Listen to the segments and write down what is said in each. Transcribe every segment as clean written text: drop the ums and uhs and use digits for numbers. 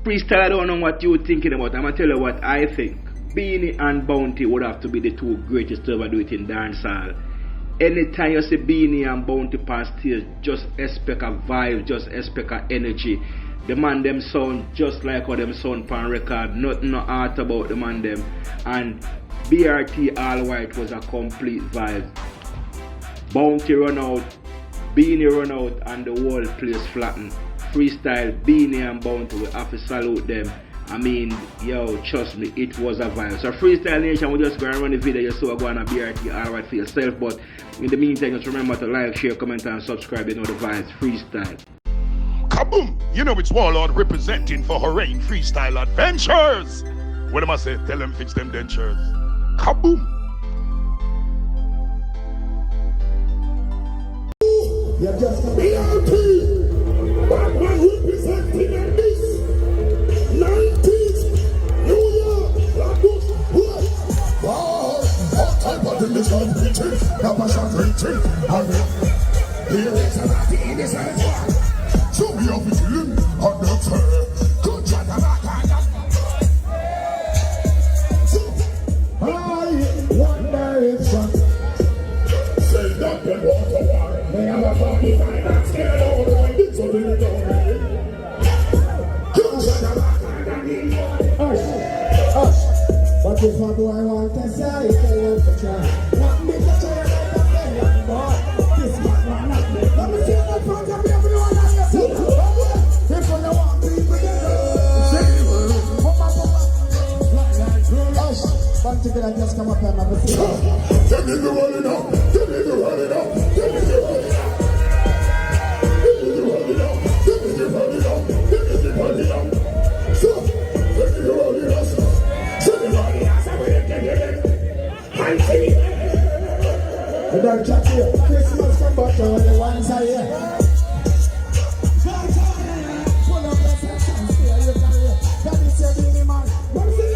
Freestyle, I don't know what you're thinking about. I'm going to tell you what I think. Beenie and Bounty would have to be the two greatest to ever do it in dancehall. Anytime you see Beenie and Bounty pass stage, just expect a vibe, just expect a energy. The man them sound just like how them sound pan record. Nothing no art about the man them. And BRT All White was a complete vibe. Bounty run out, Beenie run out, and the whole place flatten. Freestyle, Beenie and Bounty, we have to salute them. I mean, yo, trust me, it was a vibe. So Freestyle Nation, we just going to run the video just so we're going to BRT All Right for yourself. But in the meantime, just remember to like, share, comment, and subscribe. You know the vibes. Freestyle. Kaboom! You know it's Warlord representing for Horain Freestyle Adventures. What am I say? Tell them fix them dentures. Kaboom! You're just a BRT. Batman representing in this 90s New York. Wow, all type of thing is going preaching. Now passion preaching. And here is a lot in this one. So we are feeling on the fair. Good job, I wonder if say that the water war. They have a 45 and scared all the way. It's a little bit. But if I do, I want to say it's a little try. Not me to try to make a boy. This man, not me. Let me see the front of everyone on your team. If you want people to one ticket I just come up and have a seat. Give me the rolling up. Give me the rolling up. Give me the rolling up. Give me the rolling up. Give me the rolling up. Give me the rolling up. So, give me the rolling up. So the rolling up. I will get it. I see it. We don't chat here. Christmas come back on the one side here. Pull up your section. Stay you can hear. That is your Beenie man. What is it?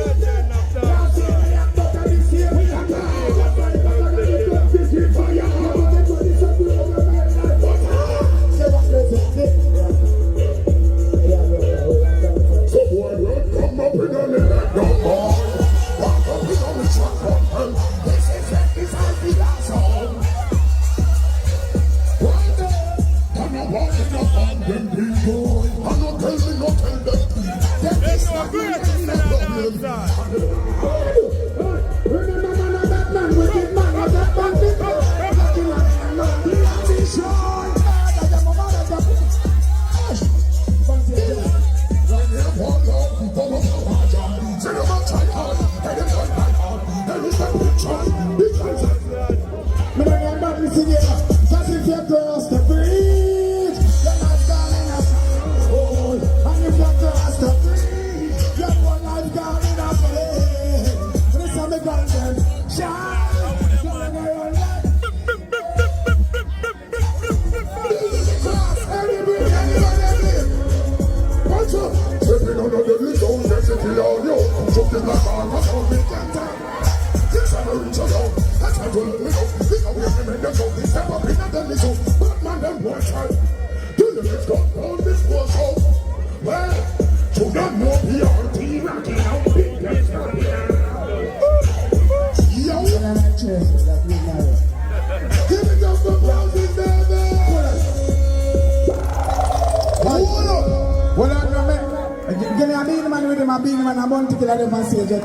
Beenie man, I'm on to kill them and say that.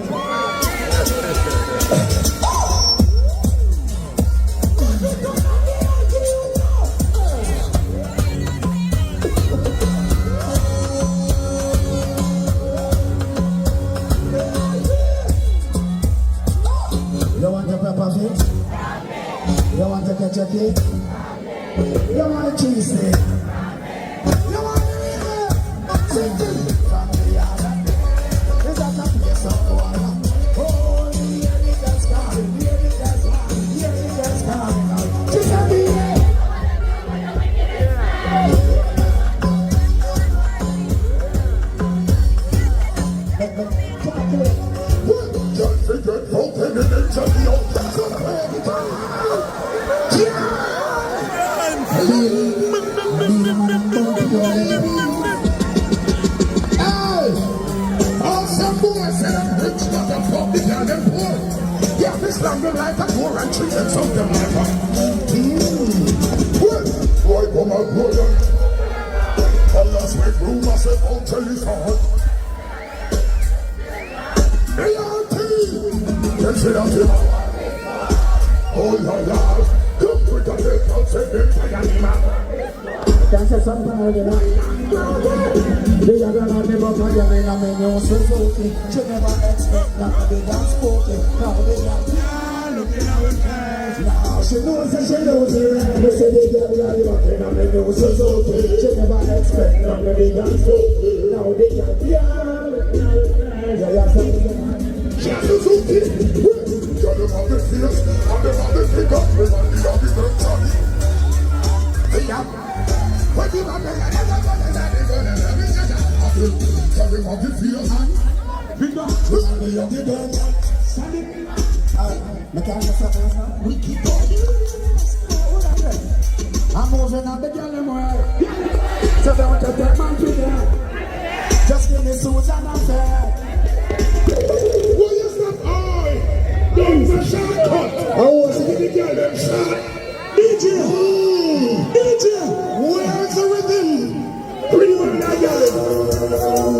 Jackie. You want the cheese stick. You want the chicken. From the yard. Is that a place of water? Oh, here it has come. Here it has come. Here it has come. Chicken Beenie. Just forget broken and then just the old person. Hey! All some boys say I'm rich, not a fuck, they got them poor. Yeah, this long them like a poor and chicken something like that. Boy, come on, brother. Tell us make room, I said, oh, tell you hard. Let's sit down here. Oh, la, la. Come with the head, I'll say, them, I got him out. That's a something I did not. They are gonna never put your name on your Suzuki. You never expect that they dance sporty. Now they got looking out with cash. Now she knows that she knows it. They say they got looking out with your Suzuki. You never expect that they dance sporty. Now they got looking out with cash. Suzuki. Got them on the face, and them on the finger, and on the direction. Hey, yeah. What you want to do? Got them on the face, and finger, and the direction. I'm moving on the girl more. So don't you take my finger. Just give me Susan and fair. Why is that I? Don't the shortcut. I was Give the girl them shot. DJ, where's the rhythm? Pretty man, that girl.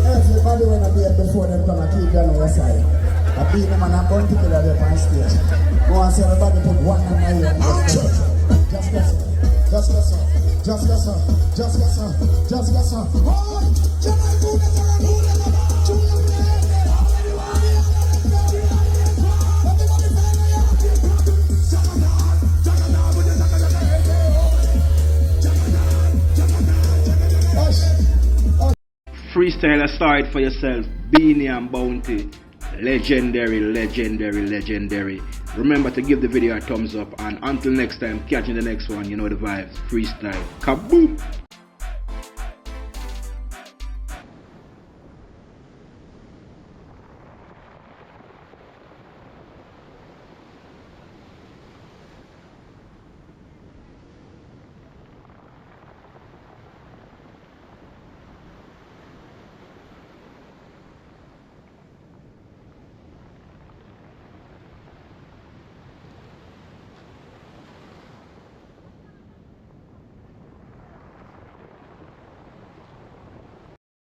Everybody when I be before them come and keep them on your side. I beat them and I'm going to get out there on stage. Go and say everybody put one on my ear. Just get some. Just get some. Just get some. Just get some. Just get some. Oh, Freestyle aside for yourself, Beenie and Bounty. Legendary, legendary, legendary. Remember to give the video a thumbs up, and until next time, catch you in the next one. You know the vibes. Freestyle. Kaboom!